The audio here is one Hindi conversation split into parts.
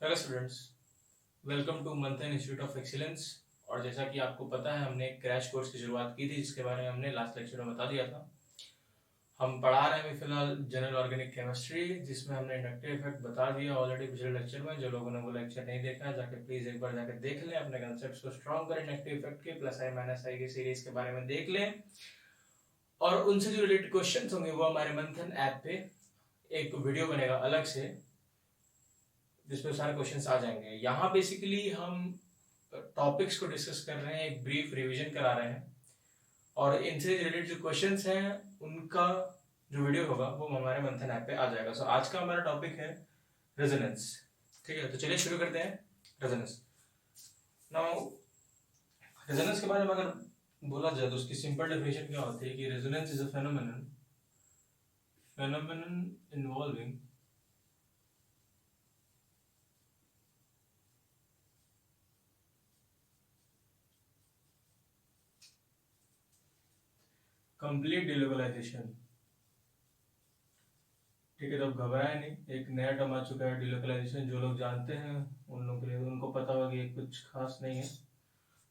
हेलो स्टूडेंट्स, वेलकम टू मंथन इंस्टीट्यूट ऑफ एक्सीलेंस। और जैसा कि आपको पता है, हमने एक क्रैश कोर्स की शुरुआत की थी जिसके बारे में हमने लास्ट लेक्चर में बता दिया था। हम पढ़ा रहे हैं अभी फिलहाल जनरल ऑर्गेनिक केमिस्ट्री, जिसमें हमने इंडक्टिव इफेक्ट बता दिया ऑलरेडी पिछले लेक्चर में। जो लोगों ने वो लेक्चर नहीं देखा है जाके प्लीज एक बार जाके देख लें, अपने कंसेप्ट को स्ट्रॉन्ग करें। इंडक्टिव इफेक्ट के प्लस आई माइनस आई की सीरीज के बारे में देख लें, और उनसे जो रिलेटेड क्वेश्चन होंगे वो हमारे मंथन ऐप पे एक वीडियो बनेगा अलग से, जिसमें सारे क्वेश्चंस आ जाएंगे। यहाँ बेसिकली हम टॉपिक्स को डिस्कस कर रहे हैं, एक ब्रीफ रिवीजन करा रहे हैं, और इनसे रिलेटेड जो क्वेश्चंस हैं उनका जो वीडियो होगा वो हमारे मंथन ऐप पे आ जाएगा। सो आज का हमारा टॉपिक है रेजोनेंस। ठीक है, तो चलिए शुरू करते हैं। रेजोनेंस। नाउ रेजोनेंस के बारे में अगर बोला जाए तो उसकी सिंपल डेफिनेशन क्या होती है कि resonance is a phenomenon involving complete delocalisation. ठीक है, तो अब घबराए नहीं, एक नया टर्म आ चुका है डिलोकलाइजेशन। जो लोग जानते हैं उन लोगों के लिए उनको पता होगा कि ये कुछ खास नहीं है,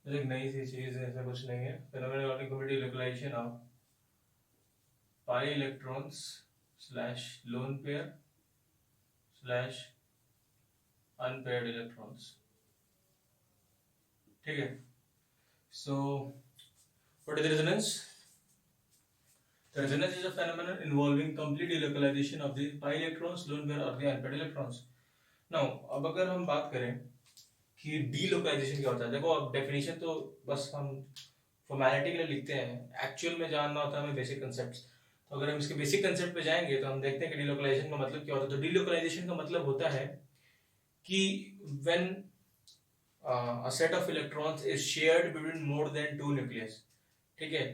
तो एक नई सी चीज है, ऐसा कुछ नहीं है। Phenomenologic complete delocalization of pi electrons slash lone pair slash unpaired electrons. ठीक है, so what is resonance? The resonance is a phenomenon involving complete delocalization of the pi electrons, lone pair or the unpaired electrons. Now, अब अगर हम बात करें कि डीलोकलाइजेशन क्या होता है, देखो अब डेफिनेशन तो बस हम फॉर्मेलिटी के लिए लिखते हैं, एक्चुअल में जानना होता है हमें बेसिक कंसेप्ट्स। तो अगर हम इसके बेसिक कंसेप्ट पे जाएंगे तो हम देखते हैं कि डीलोकलाइजेशन का मतलब क्या होता है। तो डीलोकलाइजेशन का मतलब होता है कि when a set of electrons is shared between more than two nucleus. ठीक है,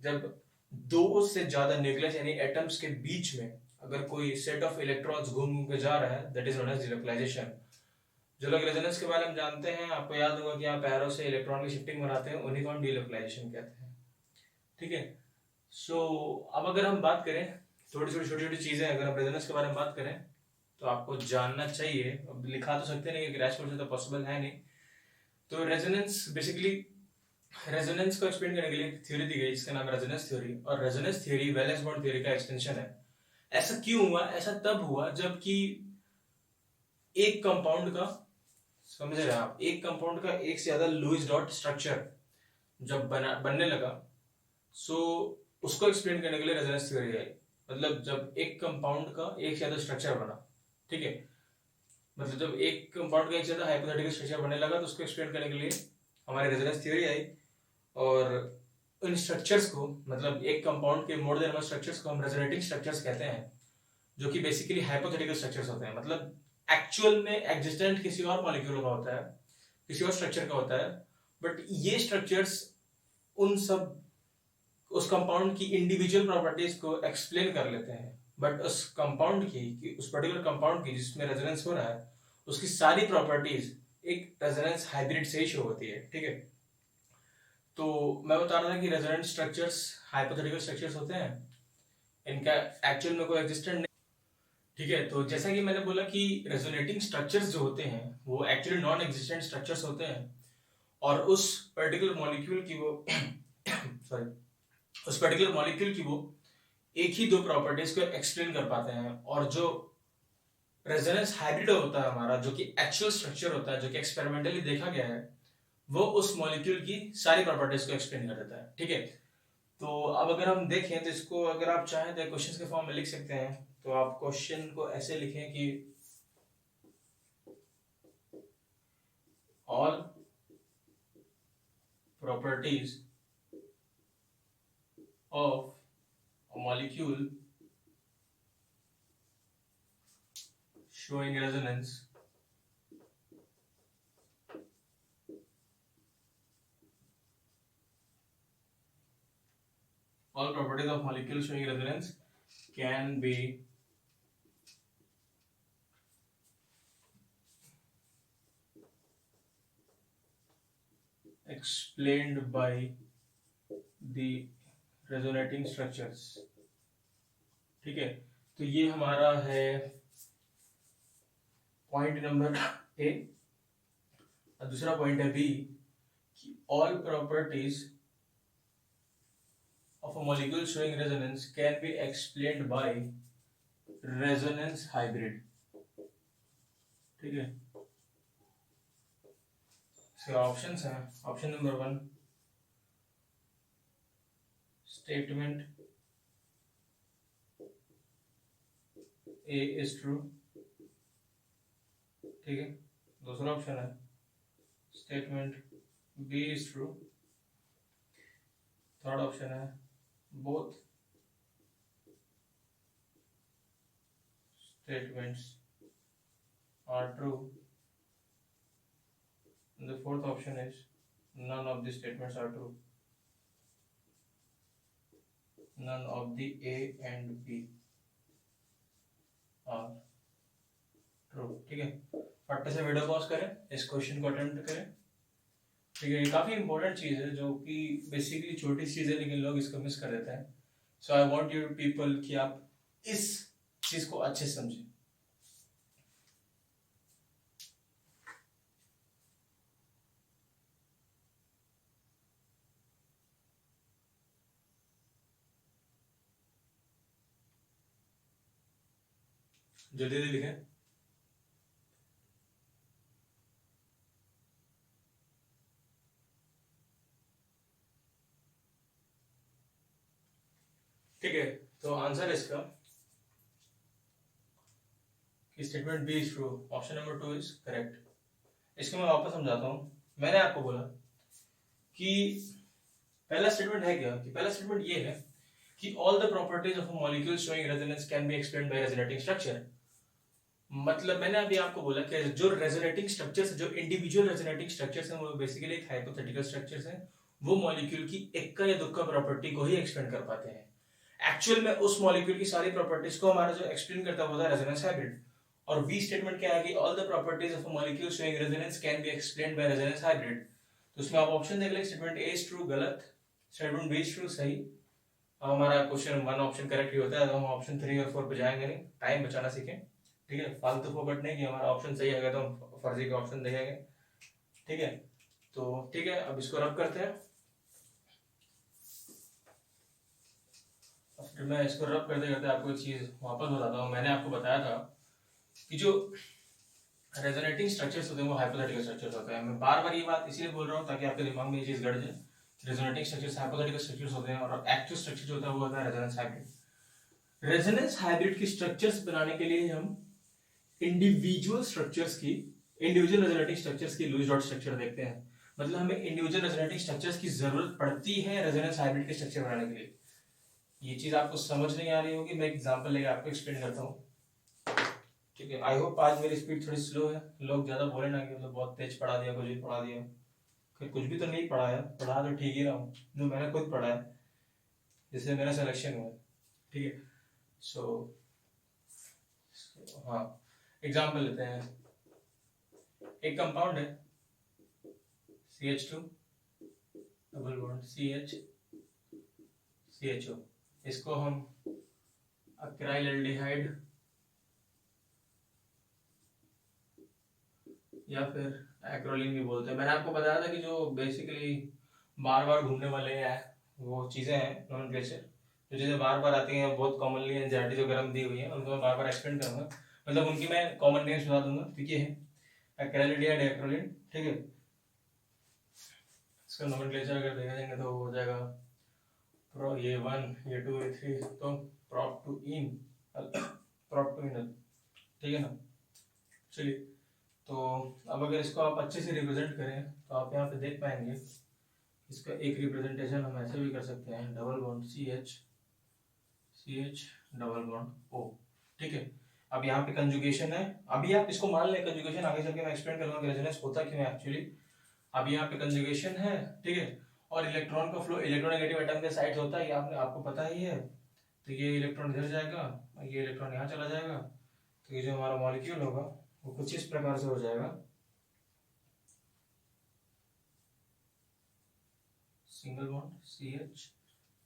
जब दो से ज्यादा न्यूक्लियस यानी एटम्स के बीच में अगर कोई सेट ऑफ इलेक्ट्रॉन्स घूम घूम के जा रहा है, that is known as delocalisation. जो लोग रेजोनेंस के बारे में जानते हैं, आपको याद होगा कि आप एरो से इलेक्ट्रॉन की शिफ्टिंग बनाते हैं, उन्हीं को हम डीलोकलाइजेशन कहते हैं। ठीक है, सो अब अगर हम बात करें थोड़ी छोटी छोटी छोटी चीजें, अगर हम रेजोनेंस के बारे में बात करें तो आपको जानना चाहिए। अब लिखा तो सकते नहीं, क्रैश कोर्स में तो पॉसिबल है नहीं। तो रेजोनेंस बेसिकली, रेजोनेंस को एक्सप्लेन करने के लिए थ्योरी दी गई जिसका नाम है रेजोनेंस थ्योरी, और resonance theory valence bond theory का एक्सटेंशन है। ऐसा क्यों हुआ? ऐसा तब हुआ जबकि एक कंपाउंड का, समझ रहे हैं आप, एक कंपाउंड का एक से ज्यादा लुईस डॉट स्ट्रक्चर जब बनने लगा, सो उसको एक्सप्लेन करने के लिए रेजोनेंस थ्योरी आई। मतलब जब एक कंपाउंड का एक से ज्यादा स्ट्रक्चर बना, ठीक है, मतलब जब एक कंपाउंड का एक से ज्यादा हाइपोथेटिकल स्ट्रक्चर बनने लगा तो उसको एक्सप्लेन करने के लिए हमारी रेजोनेंस थ्योरी आई। और इन स्ट्रक्चर्स को, मतलब एक कंपाउंड के मोर देन वन स्ट्रक्चर्स को हम रेजोनेटिंग स्ट्रक्चर्स कहते हैं, जो कि बेसिकली हाइपोथेटिकल स्ट्रक्चर्स होते हैं। मतलब एक्चुअल में एग्जिस्टेंट किसी और मॉलिक्यूल का होता है, किसी और स्ट्रक्चर का होता है, बट ये स्ट्रक्चर्स उन सब उस कंपाउंड की इंडिविजुअल प्रॉपर्टीज को एक्सप्लेन कर लेते हैं। बट उस कंपाउंड की, उस पर्टिकुलर कंपाउंड की जिसमें रेजोनेंस हो रहा है, उसकी सारी प्रॉपर्टीज एक रेजोनेंस हाइब्रिड से ही शो होती है। ठीक है, तो मैं बता रहा था कि रेजोनेंट स्ट्रक्चर्स हाइपोथेटिकल स्ट्रक्चर्स होते हैं, इनका एक्चुअल में कोई एग्जिस्टेंट नहीं। ठीक है, तो जैसा कि मैंने बोला कि रेजोनेटिंग स्ट्रक्चर्स जो होते हैं वो एक्चुअली नॉन एग्जिस्टेंट स्ट्रक्चर्स होते हैं, और उस पर्टिकुलर मॉलिक्यूल की वो सॉरी उस पर्टिकुलर मॉलिक्यूल की वो एक ही दो प्रॉपर्टीज को एक्सप्लेन कर पाते हैं। और जो रेजोनेंस हाइब्रिड होता है हमारा, जो कि एक्चुअल स्ट्रक्चर होता है, जो कि एक्सपेरिमेंटली देखा गया है, वो उस मॉलिक्यूल की सारी प्रॉपर्टीज को एक्सप्लेन कर देता है। ठीक है, तो अब अगर हम देखें तो इसको अगर आप चाहें तो क्वेश्चन के फॉर्म में लिख सकते हैं। तो आप क्वेश्चन को ऐसे लिखें कि all properties of molecule showing resonance all properties of molecule showing resonance can be explained by the resonating structures। ठीक है, तो ये हमारा है पॉइंट नंबर ए। और दूसरा पॉइंट है बी कि all properties of a molecule showing resonance can be explained by resonance hybrid. ठीक है, इसके ऑप्शंस हैं। Option number 1, statement A is true. ठीक है, दूसरा ऑप्शन है statement B is true. Third option है both statements are true. The fourth option is none of the statements are true. None of the A and B are true. ठीक है, फटाफट से वीडियो पॉज करें, इस क्वेश्चन को अटेम्प्ट करें। ठीक है, ये काफी इंपॉर्टेंट चीज है जो कि बेसिकली छोटी चीज है लेकिन लोग इसको मिस कर देते हैं। सो आई वांट यू पीपल कि आप इस चीज को अच्छे से समझें। जल्दी जल्दी लिखें। ठीक है, तो आंसर इसका कि statement B is true, option number 2 is correct. इसको मैं वापस समझाता हूं। मैंने आपको बोला कि पहला स्टेटमेंट है क्या, कि पहला स्टेटमेंट ये है कि all the properties of a molecule showing resonance can be explained bye resonating structure. मतलब मैंने अभी आपको बोला कि जो रेजोनेटिंग स्ट्रक्चर्स, जो इंडिविजुअल रेजोनेटिंग स्ट्रक्चर्स हैं, वो बेसिकली एक हाइपोथेटिकल स्ट्रक्चर्स हैं। वो मॉलिक्यूल की इक्का या दुक्का प्रॉपर्टी को ही एक्सप्लेन कर पाते हैं। एक्चुअल में उस मॉलिक्यूल की सारी प्रॉपर्टीज को हमारा जो एक्सप्लेन करता हुआ था रेजोनेंस हाइब्रिड। और बी स्टेटमेंट क्या है कि all the properties of a molecule showing resonance can be explained by resonance hybrid. तो उसमें आप ऑप्शन देख लें, स्टेटमेंट ए इज ट्रू गलत, स्टेटमेंट बी इज ट्रू सही। हमारा क्वेश्चन 1 ऑप्शन करेक्ट ही होता है, तो हम ऑप्शन 3 और 4 पे जाएंगे नहीं, टाइम बचाना सीखें। ठीक है, फालतू फोकट नहीं कि हमारा ऑप्शन सही आएगा तो हम फर्जी का ऑप्शन देखेंगे। ठीक है, तो ठीक है, अब इसको रब करते हैं। फिर मैं इसको रब करते करते आपको एक चीज वापस बताता हूँ। मैंने आपको बताया था कि जो रेजोनेटिंग स्ट्रक्चर्स होते हैं वो हाइपोथेटिकल स्ट्रक्चर्स होते हैं। मैं बार बार ये बात इसलिए बोल रहा हूँ ताकि आपके दिमाग में ये चीज गड़ जाए। रेजोनेटिंग स्ट्रक्चर्स हाइपोथेटिकल स्ट्रक्चर्स होते हैं और एक्टिव स्ट्रक्चर जो होता है वो होता है रेजोनेंस हाइब्रिड। रेजोनेंस हाइब्रिड की स्ट्रक्चर्स बनाने के लिए हम इंडिविजुअल रेजोनेटिंग स्ट्रक्चर्स की लुईस डॉट स्ट्रक्चर देखते हैं। मतलब हमें इंडिविजुअल रेजोनेटिंग स्ट्रक्चर्स की जरूरत पड़ती है रेजोनेंस हाइब्रिड के स्ट्रक्चर बनाने के लिए। ये चीज आपको समझ नहीं आ रही होगी, मैं एग्जांपल लेके आपको एक्सप्लेन करता हूँ। ठीक है, आई होप आज मेरी स्पीड थोड़ी स्लो है, लोग ज्यादा बोले ना कि मतलब बहुत तेज पढ़ा दिया, कुछ भी पढ़ा दिया। कुछ भी तो नहीं पढ़ा है, पढ़ा तो ठीक ही रहा हूँ, जो मैंने खुद पढ़ा है जिससे मेरा सिलेक्शन हुआ। ठीक है, सो हाँ, एग्जाम्पल लेते हैं। एक कंपाउंड है CH2 डबल बॉन्ड CHO। इसको हम अक्राइलएल्डिहाइड या फिर एक्रोलीन भी बोलते हैं। मैंने आपको बताया था कि जो बेसिकली बार बार घूमने वाले हैं वो चीजें हैं नोमेनक्लेचर, जो चीजें बार बार आती हैं बहुत कॉमनली एनसीईआरटी जो गर्म दी हुई है उनको मैं बार बार एक्सप्लेन करूंगा। मतलब उनकी मैं कॉमन नेम्स बता दूंगा। ठीक है, एक्राइलएल्डिहाइड एक्रोलीन। ठीक है, इसका नोमेनक्लेचर अगर देखा जाएंगे तो हो जाएगा प्रो ये 1 ये 2 ये 3, तो प्रोप टू इन ठीक है ना। चलिए, तो अब अगर इसको आप अच्छे से रिप्रेजेंट करें तो आप यहाँ पे देख पाएंगे इसका एक रिप्रेजेंटेशन हम ऐसे भी कर सकते हैं, double bond CH double bond O। ठीक है, अब यहाँ पे कंजुगेशन है। अभी आप इसको मान लें कंजुगेशन, आगे चल के मैं एक्सप्लेन करूंगा कि रेजोनेंस होता क्यों है एक्चुअली। अभी यहाँ पे कंजुगेशन है। ठीक है, और इलेक्ट्रॉन का फ्लो इलेक्ट्रोनेगेटिव एटम के साइड होता है, आपको पता ही है। तो ये इलेक्ट्रॉन इधर जाएगा और ये इलेक्ट्रॉन यहाँ चला जाएगा। तो ये जो हमारा मॉलिक्यूल होगा वो कुछ इस प्रकार से हो जाएगा, single bond CH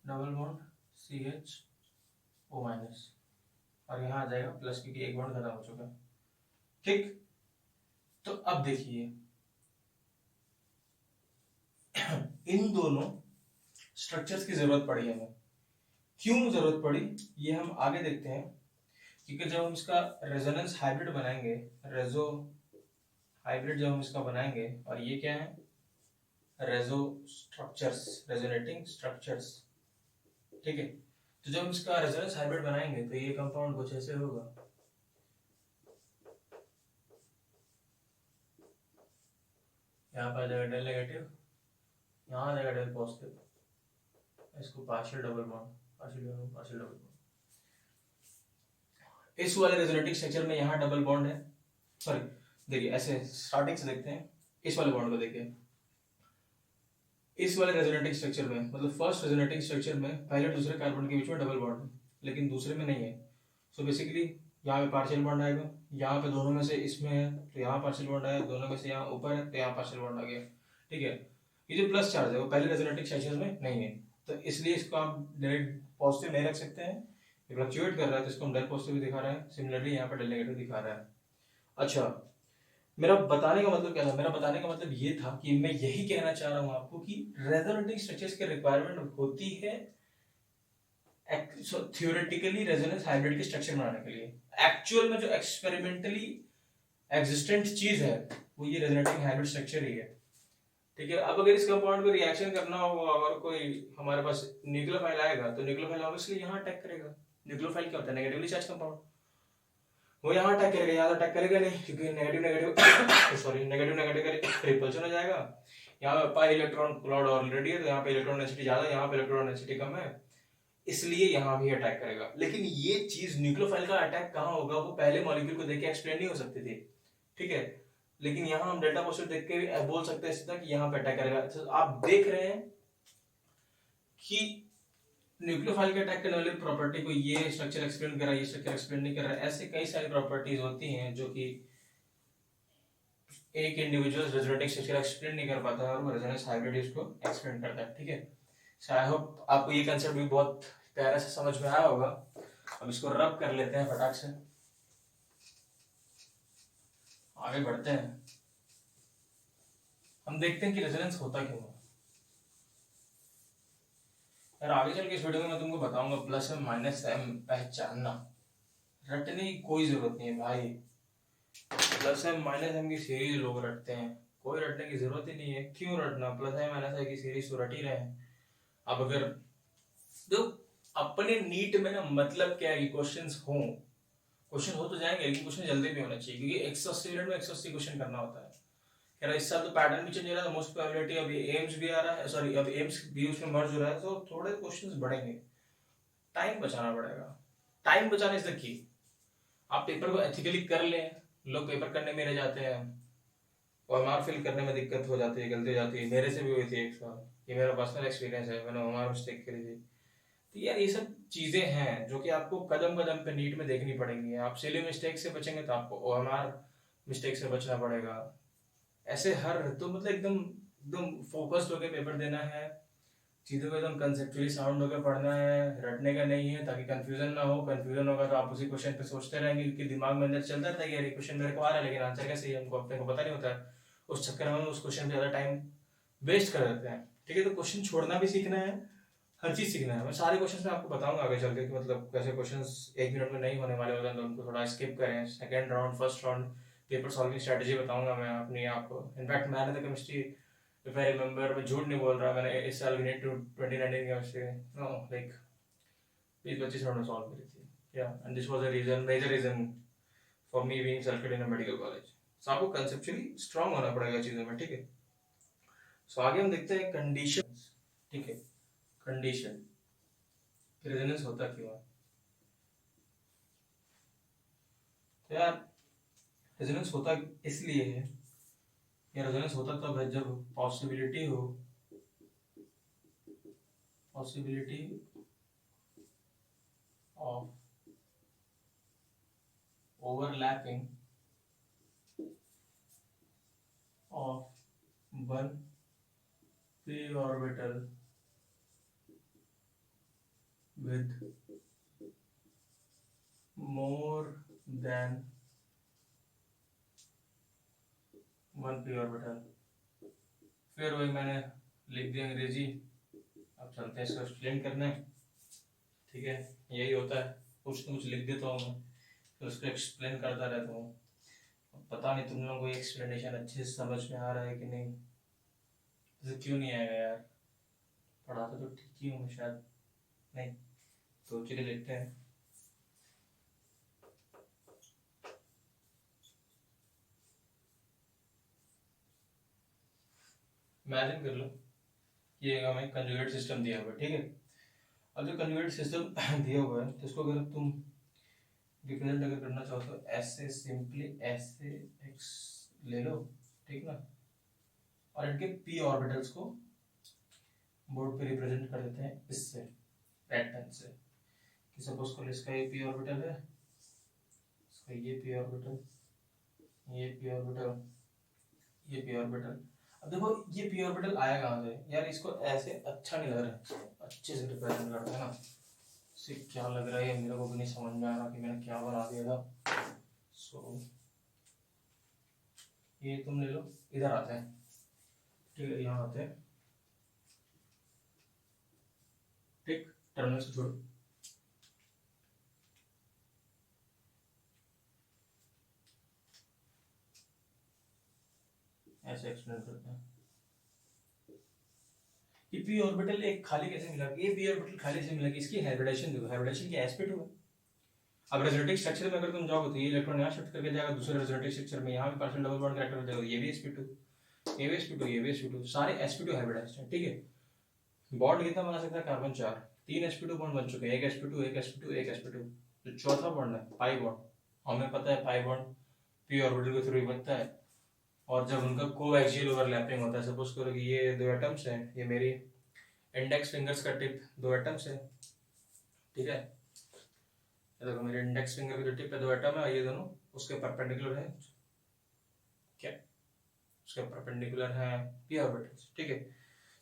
double bond CHO minus, और यहाँ आ जाएगा प्लस क्योंकि एक बॉन्ड खत्म हो चुका है। ठीक, तो अब देखिए इन दोनों स्ट्रक्चर्स की जरूरत पड़ी हमें। क्यों जरूरत पड़ी ये हम आगे देखते हैं, क्योंकि जब हम इसका रेजोनेंस हाइब्रिड बनाएंगे, रेजो हाइब्रिड जब हम इसका बनाएंगे, और ये क्या है, रेजो स्ट्रक्चर्स, रेजोनेटिंग स्ट्रक्चर्स, ठीक है। तो जब हम इसका रेजोनेंस हाइब्रिड बनाएंगे तो ये कंपाउंड कुछ ऐसे होगा। यहाँ पर आ जाएगा डेल नेगेटिव, यहाँ आ जाएगा डेल पॉजिटिव, इसको partial double bond, partial double bond. इस वाले रेजोनेटिंग स्ट्रक्चर में यहाँ डबल बॉन्ड है, सॉरी देखिए ऐसे स्टार्टिंग से देखते हैं, इस वाले बॉन्ड को देखिए, इस वाले रेजोनेटिंग स्ट्रक्चर में, मतलब फर्स्ट रेजोनेटिंग स्ट्रक्चर में पहले दूसरे कार्बन के बीच में डबल बॉन्ड है, लेकिन दूसरे में नहीं है। सो बेसिकली यहाँ पे पार्शियल बॉन्ड आएगा, यहाँ पे दोनों में से इसमें है तो यहाँ पार्शियल बॉन्ड आया, दोनों में से यहाँ ऊपर है तो यहाँ पार्शियल बॉन्ड आ गया, ठीक है। ये जो प्लस चार्ज है वो पहले रेजोनेटिंग स्ट्रक्चर में नहीं है, तो इसलिए इसको आप डायरेक्ट पॉजिटिव नहीं रख सकते हैं, ये फ्लक्चुएट कर रहा है तो इसको हम डेल पॉजिटिव भी दिखा रहा है, सिमिलरली यहाँ पर डेल नेगेटिव दिखा रहा है। अच्छा, मेरा बताने का मतलब क्या था, मेरा बताने का मतलब ये था कि मैं यही कहना चाह रहा हूं आपको कि रेजोनेटिंग स्ट्रक्चर्स की रिक्वायरमेंट होती है थ्योरेटिकली रेजोनेंस हाइब्रिड के स्ट्रक्चर बनाने के लिए। एक्चुअल में जो एक्सपेरिमेंटली एग्जिस्टेंट चीज है वो ये रेजोनेटिंग हाइब्रिड स्ट्रक्चर ही है, ठीक है। अब अगर इस कंपाउंड को रिएक्शन करना हो और कोई हमारे पास न्यूक्लियोफाइल आएगा तो न्यूक्लियोफाइल ऑब्वियसली यहाँ अटैक करेगा। न्यूक्लियोफाइल क्या होता है, नेगेटिवली चार्ज कंपाउंड, वो यहाँ अटैक करेगा, यहाँ अटैक करेगा नहीं, क्योंकि negative negative sorry negative negative का रिपल्शन हो जाएगा। यहाँ पे पाई इलेक्ट्रॉन क्लाउड ऑलरेडी है तो यहाँ पे इलेक्ट्रॉन डेंसिटी ज्यादा है, यहाँ पे इलेक्ट्रॉन डेंसिटी कम है, इसलिए यहाँ भी अटैक करेगा। लेकिन ये चीज न्यूक्लियोफाइल का अटैक कहाँ होगा, वो पहले मॉलिक्यूल को देख के एक्सप्लेन नहीं हो सकती थी, ठीक है। लेकिन यहाँ हम डेल्टा पॉजिटिव देख के बोल सकते हैं सीधा कि यहाँ पे अटैक करेगा। तो आप देख रहे हैं कि न्यूक्लियोफाइल के अटैक करने वाली प्रॉपर्टी को ये स्ट्रक्चर एक्सप्लेन कर रहा है, ये स्ट्रक्चर एक्सप्लेन नहीं कर रहा है। ऐसे कई सारी प्रॉपर्टीज होती हैं जो कि एक इंडिविजुअल रेजोनेटिंग स्ट्रक्चर एक्सप्लेन नहीं कर पाता है और वो रेजोनेंस हाइब्रिड इसको एक्सप्लेन करता है, ठीक है। सो आई होप आपको ये कंसेप्ट भी बहुत प्यारा से समझ में आया होगा। अब इसको रब कर लेते हैं फटाक से, आगे बढ़ते हैं, हम देखते हैं कि रेजोनेंस होता क्यों है। यार आगे चल के इस वीडियो में मैं तुमको बताऊंगा प्लस एम माइनस एम पहचानना, रटने की कोई जरूरत नहीं है भाई। प्लस एम माइनस एम की सीरीज लोग रटते हैं, कोई रटने की जरूरत ही नहीं है। क्यों रटना, प्लस एम माइनस एम की सीरीज तो रट ही रहे हैं। अब अगर तो अपने नीट में ना मतलब क्या है कि क्वेश्चंस हो, क्वेश्चन हो तो जाएंगे लेकिन क्वेश्चन जल्दी भी होना चाहिए, क्योंकि 180 मिनट में 180 क्वेश्चन करना होता है। यार इस साल तो पैटर्न भी चेंज हो रहा है, मोस्ट प्रोबेबिलिटी अभी एम्स भी आ रहा है, सॉरी अब एम्स भी उसमें मर्ज हो रहा है, तो थोड़े क्वेश्चंस बढ़ेंगे, टाइम बचाना पड़ेगा। टाइम बचाने से की आप पेपर को एथिकली कर लें, लोग पेपर करने में रह जाते हैं, ओएमआर फिल करने में दिक्कत हो जाती है, गलती हो जाती है, मेरे से भी हुई थी एक साल, ये मेरा पर्सनल एक्सपीरियंस है, मैंने ओएमआर मिस्टेक करी थी। तो यार ये सब चीजें हैं जो कि आपको कदम कदम पे नीट में देखनी पड़ेंगी। आप सिली मिस्टेक से बचेंगे तो आपको ओएमआर मिस्टेक से बचना पड़ेगा। ऐसे हर तो मतलब एकदम एकदम फोकस्ड होकर पेपर देना है, चीजों को एकदम कंसेप्चुअली साउंड होकर पढ़ना है, रटने का नहीं है, ताकि कंफ्यूजन ना हो। कंफ्यूजन होगा तो आप उसी क्वेश्चन पे सोचते रहेंगे, क्योंकि दिमाग में अंदर चलता रहता है कि यार ये क्वेश्चन मेरे को आ रहा है लेकिन आंसर कैसे है, हमको अपने को पता नहीं होता है। उस चक्कर में हम उस क्वेश्चन पे ज्यादा टाइम वेस्ट कर देते हैं, ठीक है। तो क्वेश्चन छोड़ना भी सीखना है, हर चीज सीखना है। मैं सारे क्वेश्चन में आपको बताऊंगा आगे चल के कि मतलब कैसे क्वेश्चन 1 मिनट में नहीं होने वाले होते हैं, तो उनको थोड़ा स्किप करें। Second round, first round paper solving strategy बताऊंगा मैं अपनी आपको। इनफैक्ट मैंने तो केमिस्ट्री, इफ आई रिमेंबर, मैं झूठ नहीं बोल रहा, मैंने इस साल unit 2019 chemistry no like 20-25 round में सॉल्व करी थी, या and this was a reason, major reason for me being selected in a medical college. So आपको कंसेप्चुअली स्ट्रांग होना पड़ेगा चीजों में, ठीक है। सो आगे हम देखते हैं कंडीशंस, ठीक है। कंडीशन, रेजोनेंस होता क्यों है। तो यार रेजोनेंस होता इसलिए है, या रेजोनेंस होता तब है जब possibility of overlapping of one p orbital with more than one P orbital. फिर वही मैंने लिख दिया अंग्रेजी। अब चलते हैं इसको एक्सप्लेन करने। ठीक है, यही होता है, कुछ न कुछ लिख देता हूँ मैं, फिर उसको एक्सप्लेन करता रहता हूँ। पता नहीं तुम लोगों को एक्सप्लेनेशन अच्छे से समझ में आ रहा है कि नहीं, जैसे क्यों नहीं आएगा यार, पढ़ाता तो ठीक ही हूँ शायद, नहीं तो चलिए देखते हैं। इमेजिन कर लो कि एक हमें कंजुगेट सिस्टम दिया हुआ है, ठीक है। अब जो कंजुगेट सिस्टम दिया हुआ है तो इसको अगर तुम रिप्रेजेंट अगर करना चाहो तो ऐसे सिंपली ऐसे एक्स ले लो, ठीक ना, और इनके पी ऑर्बिटल्स को बोर्ड पे रिप्रेजेंट कर देते हैं इससे, रेड पेन से, कि सपोज कर इसका ये पी ऑर्बिटल है, इसका ये पी ऑर्बिटल, ये पी ऑर्बिटल, ये पी ऑर्बिटल। अब देखो ये पी ऑर्बिटल आया कहाँ से यार, इसको ऐसे अच्छा नहीं लग रहा है, अच्छे से रिप्रेजेंट करते हैं ना, इससे क्या लग रहा है मेरे को भी नहीं समझ में आ रहा कि मैंने क्या बना दिया था। सो ये तुम ले लो, इधर आते हैं, ठीक है, यहाँ आते हैं, ठीक, टर्मिनल से छोड़ो, ऐसे एक्सप्लेन करते हैं। ये पी ऑर्बिटल एक खाली कैसे मिला, ये पी ऑर्बिटल खाली से मिला कि इसकी हाइब्रिडेशन देखो, हाइब्रिडेशन की sp2 है। अब रेजोनेटिक स्ट्रक्चर में अगर तुम जाओगे तो ये इलेक्ट्रॉन यहाँ शिफ्ट करके जाएगा दूसरे रेजोनेटिक स्ट्रक्चर में, यहाँ भी पार्शियल डबल बॉन्ड कैरेक्टर हो जाएगा, ये भी sp2, ये भी sp2, ये भी sp2, सारे sp2 हाइब्रिडाइज्ड हैं, ठीक है। बॉन्ड कितना बना सकता है, कार्बन 4, 3 sp2 बॉन्ड बन चुके हैं, एक sp2, एक sp2, एक sp2। जो चौथा बॉन्ड है पाई बॉन्ड, हमें पता है पाई बॉन्ड पी ऑर्बिटल के थ्रू ही बनता है, और जब उनका कोएक्सियल ओवरलैपिंग होता है, सपोज करो कि ये दो एटम्स हैं, ये मेरी इंडेक्स फिंगर्स का टिप दो एटम्स है, ठीक है, ये देखो मेरे इंडेक्स फिंगर की जो टिप है दो एटम है, ये दोनों उसके परपेंडिकुलर है, क्या उसके परपेंडिकुलर है पी ऑर्बिटल्स, ठीक है।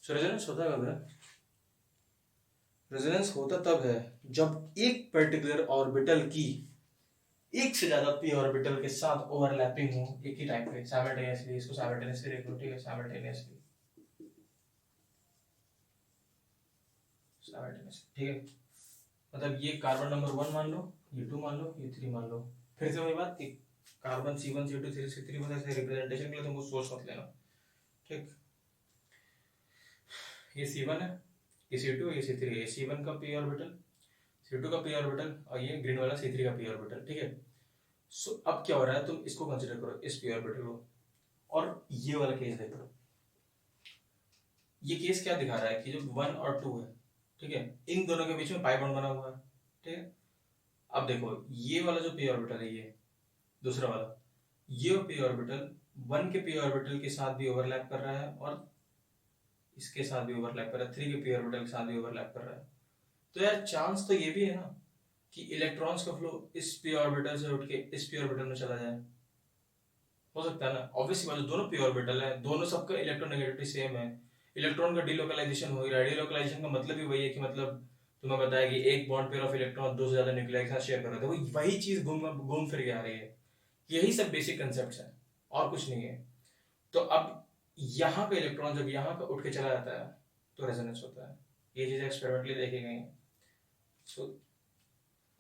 सो रेजोनेंस होता कब है, रेजोनेंस होता तब है जब एक पर्टिकुलर ऑर्बिटल की एक से ज्यादा पी ऑर्बिटल के साथ ओवरलैपिंग हो एक ही टाइम पे साइमल्टेनियसली, इसको साइमल्टेनियसली देख लो, ठीक है, साइमल्टेनियसली, ठीक है। मतलब ये कार्बन नंबर 1 मान लो, ये 2 मान लो, ये 3 मान लो, फिर से वही बात कि कार्बन C1 C2 C3 मतलब ऐसे रिप्रेजेंटेशन के लिए तुमको सोच मत लेना, ठीक। ये C1 है, ये C2, ये C3, ये C1 का पी ऑर्बिटल, C2 का पी ऑर्बिटल, और ये ग्रीन वाला C3 का पी ऑर्बिटल, ठीक है। सो अब क्या हो रहा है, तुम इसको कंसीडर करो, इस पी ऑर्बिटल को, और ये वाला केस देखो, ये केस क्या दिखा रहा है कि जो 1 और 2 है, ठीक है, इन दोनों के बीच में पाई बॉन्ड बना हुआ है, ठीक है। अब देखो ये वाला जो पी ऑर्बिटल है, ये दूसरा वाला, ये पी ऑर्बिटल 1 के पी ऑर्बिटल के साथ भी ओवरलैप कर रहा है, और इसके साथ भी ओवरलैप कर रहा है, 3 के पी ऑर्बिटल के साथ भी ओवरलैप कर रहा है। तो यार चांस तो ये भी है ना कि इलेक्ट्रॉन्स का फ्लो इस पी ऑर्बिटल से उठ के इस पी ऑर्बिटल में चला जाए, हो सकता है ना, ऑब्वियसली बात, दोनों पी ऑर्बिटल है, दोनों सबका इलेक्ट्रोनेगेटिविटी सेम है, इलेक्ट्रॉन का डिलोकलाइजेशन हो रहा है, डिलोकलाइजेशन का मतलब ही वही है कि मतलब तुम्हें बताया कि एक बॉन्ड पेयर ऑफ इलेक्ट्रॉन दो से ज्यादा न्यूक्लियाई के साथ शेयर कर रहे थे, वही चीज घूम फिर के आ रही है, यही सब बेसिक कंसेप्ट है और कुछ नहीं है। तो अब यहाँ पे इलेक्ट्रॉन जब यहाँ पे उठ के चला जाता है तो रेजोनेंस होता है, ये चीज एक्सपेरिमेंटली देखी गई है। सो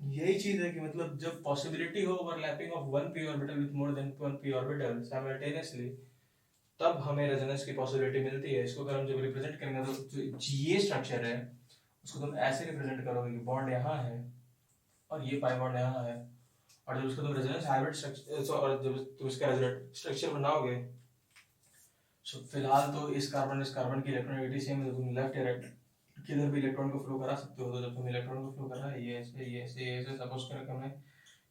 यही चीज है कि मतलब जब पॉसिबिलिटी हो overlapping of one P orbital with more than one P orbital simultaneously, तब हमें रेजोनेंस की पॉसिबिलिटी मिलती है। इसको अगर हम जब रिप्रेजेंट करेंगे तो जो ये स्ट्रक्चर है उसको तुम ऐसे रिप्रेजेंट करोगे कि बॉन्ड यहाँ है और ये पाई बॉन्ड यहाँ है, और जब उसको तुम रेजोनेंस हाइब्रिड स्ट्रक्चर और जब तुम इसका रेजोनेंस स्ट्रक्चर बनाओगे, सो फिलहाल तो इस कार्बन की इलेक्ट्रोनेगेटिविटी सेम है, तो तुम लेफ्ट या राइट किधर भी इलेक्ट्रॉन को फ्लो करा सकते हो। तो जब तुम इलेक्ट्रॉन को फ्लो कर रहा है ये ऐसे ये ऐसे ये ऐसे, सपोज करके हमने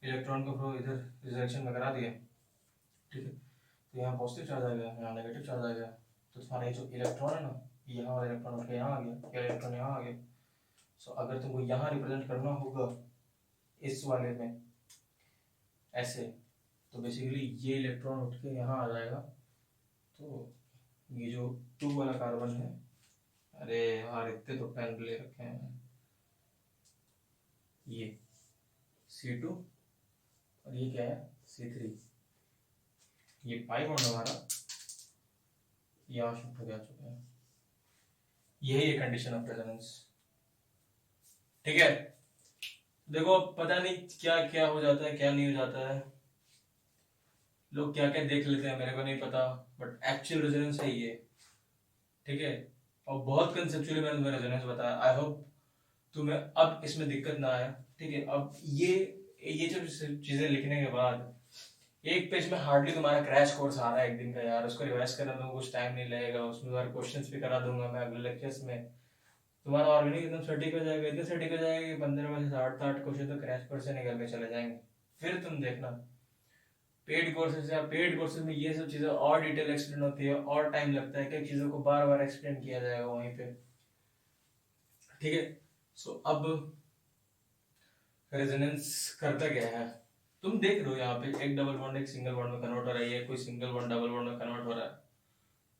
इलेक्ट्रॉन को फ्लो इधर इस डायरेक्शन में करा दिया, ठीक है, तो यहाँ पॉजिटिव चार्ज आ गया, यहाँ नेगेटिव चार्ज आ गया, तो तुम्हारा ये जो इलेक्ट्रॉन है ना, यहाँ वाला इलेक्ट्रॉन उठ के यहाँ आ गया, क्या इलेक्ट्रॉन यहाँ आ गया। सो अगर तुमको यहाँ रिप्रेजेंट करना होगा इस वाले में ऐसे, तो बेसिकली ये इलेक्ट्रॉन उठ के यहाँ आ जाएगा, तो ये जो 2 वाला कार्बन है, अरे यार इतने तो पेन ले रखे हैं, ये C2 और ये क्या है C3, ये पाई बॉन्ड हमारा यहाँ शिफ्ट हो गया चुका है, यही है कंडीशन ऑफ रेजोनेंस। ठीक है, देखो पता नहीं क्या क्या हो जाता है क्या नहीं हो जाता है, लोग क्या क्या देख लेते हैं मेरे को नहीं पता, बट एक्चुअल रेजोनेंस है ये। ठीक है, और बहुत कंसेप्चुअली मैंने तुम्हें रेजोनेंस बताया, आई होप तुम्हें अब इसमें दिक्कत ना आया। ठीक है, अब ये जो चीजें लिखने के बाद एक पेज में हार्डली तुम्हारा क्रैश कोर्स आ रहा है एक दिन का यार, उसको रिवाइज करने में कुछ टाइम नहीं लगेगा, उसमें तुम्हारे क्वेश्चंस भी करा दूंगा मैं अगले लेक्चर्स में, तुम्हारा ऑर्गेनिक एकदम सटीक हो जाएगा, इतना सटीक हो जाएगा कि 15 में से 8 क्वेश्चन तो क्रैश कोर्स से निकल के चले जाएंगे। फिर तुम देखना पेड कोर्सेज या पेड कोर्सेज में ये सब चीजें और डिटेल एक्सप्लेन होती है और टाइम लगता है, कई चीजों को बार बार एक्सप्लेन किया जाएगा वहीं पे। ठीक है, सो अब रेजोनेंस करता क्या है, तुम देख रहे हो यहाँ पे एक डबल बॉन्ड एक सिंगल बॉन्ड में कन्वर्ट हो रहा है, ये कोई सिंगल बॉन्ड डबल बॉन्ड में कन्वर्ट हो रहा है।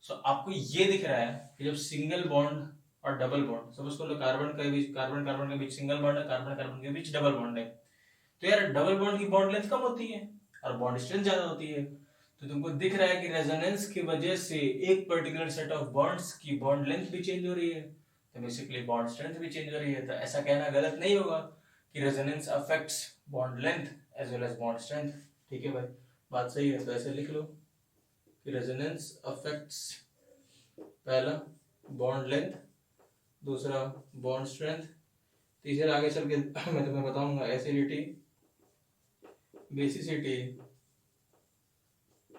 सो आपको ये दिख रहा है कि जब सिंगल बॉन्ड और डबल बॉन्ड, सपोज कर लो कार्बन के बीच कार्बन कार्बन के बीच सिंगल बॉन्ड है, कार्बन कार्बन के बीच डबल बॉन्ड है, तो यार डबल बॉन्ड की बॉन्ड लेंथ कम होती है और बॉन्ड स्ट्रेंथ ज्यादा होती है, तो तुमको दिख रहा है कि रेजोनेंस की वजह से एक पर्टिकुलर सेट ऑफ बॉन्ड्स की बॉन्ड लेंथ भी चेंज हो रही है, तो बेसिकली बॉन्ड स्ट्रेंथ भी चेंज हो रही है। तो ऐसा कहना गलत नहीं होगा कि resonance affects bond length as well as bond strength. ठीक है भाई, बात सही है, तो ऐसे लिख लो कि रेजोनेंस अफेक्ट्स पहला बॉन्ड लेंथ, दूसरा बॉन्ड स्ट्रेंथ, तीसरा आगे चल के मैं तुम्हें बताऊंगा एसिडिटी, बेसिसिटी,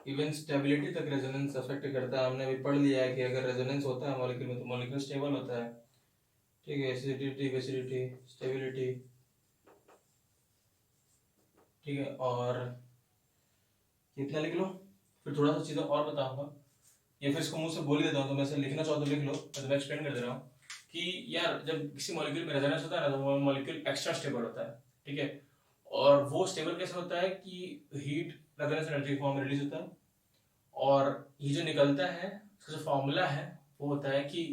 इवन स्टेबिलिटी तक रेजोनेंस अफेक्ट करता है। हमने अभी पढ़ लिया है कि अगर रेजोनेंस होता है मॉलिक्यूल में तो मॉलिक्यूल स्टेबल होता है। ठीक है, एसिडिटी, बेसिडिटी, स्टेबिलिटी। ठीक है, और कितना लिख लो, फिर थोड़ा सा चीज़ें और बताऊंगा, या फिर इसको मुंह से बोल देता हूँ, तो मैं लिखना चाहो तो लिख लो, मैं तुम्हें एक्सप्लेन कर दे रहा हूँ कि यार जब किसी मॉलिक्यूल में रेजोनेंस होता है ना तो वो मॉलिक्यूल एक्स्ट्रा स्टेबल होता है। ठीक है, और वो स्टेबल कैसे होता है कि हीट रेजोनेंस एनर्जी फॉर्म में रिलीज होता है, और ये जो निकलता है उसका जो फॉर्मूला है वो होता है कि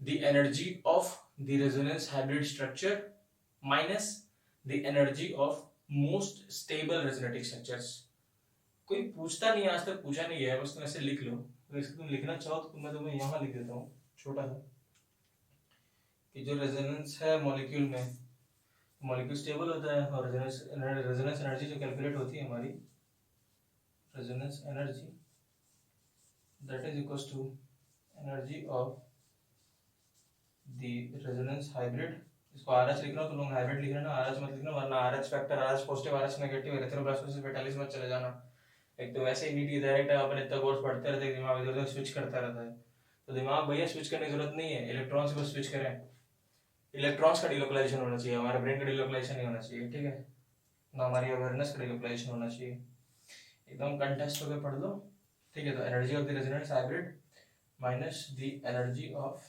the energy of the resonance hybrid structure minus the energy of most stable resonating structures. कोई पूछता नहीं, आज तक पूछा नहीं है, बस तुम ऐसे लिख लो। तो इसको तुम लिखना चाहो तो मैं तुम्हें यहाँ लिख देता हूँ छोटा सा, कि जो रेजोनेंस है मॉलिक्यूल में, मॉलिक्यूल स्टेबल होता है और रेजोनेंस एनर्जी जो कैलकुलेट होती है हमारी, resonance energy that is equals to energy of the resonance hybrid। इसको RH लिख रहा हूँ तो लोग हाइब्रिड लिख रहे हैं ना, RH मत लिखना वरना RH factor, RH positive RH negative erythroblastosis fetalis मत चले जाना। एक तो वैसे ही नीट की डायरेक्ट अपन इतना कोर्स पढ़ते रहते हैं, दिमाग इधर उधर स्विच करता रहता है, तो दिमाग भैया स्विच करने की जरूरत नहीं है, इलेक्ट्रॉन से बस स्विच करें। इलेक्ट्रॉन्स का डिलोकलाइजेशन होना चाहिए, हमारे ब्रेन का डिलोकलाइजेशन नहीं होना चाहिए। ठीक है ना, हमारी अवेयरनेस का डिलोकलाइजेशन होना चाहिए, एकदम कंटेस्ट होकर पढ़ लो। ठीक है, तो energy of the resonance hybrid minus the energy of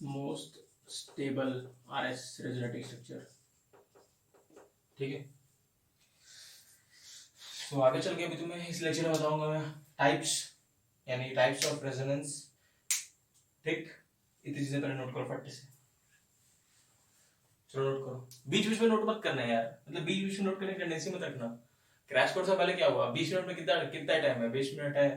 most stable RS resonating structure। ठीक है, तो आगे चल के अभी तुम्हें इस लेक्चर में बताऊंगा मैं टाइप्स, यानी टाइप्स ऑफ रेजोनेंस। ठीक, इतनी चीजें पहले नोट करो फट से, चलो नोट करो, बीच बीच में नोट मत करना यार, मतलब बीच बीच में नोट करने की टेंडेंसी मत रखना। क्रैश कोर्स से पहले क्या हुआ, 20 मिनट में कितना कितना टाइम है, 20 मिनट है,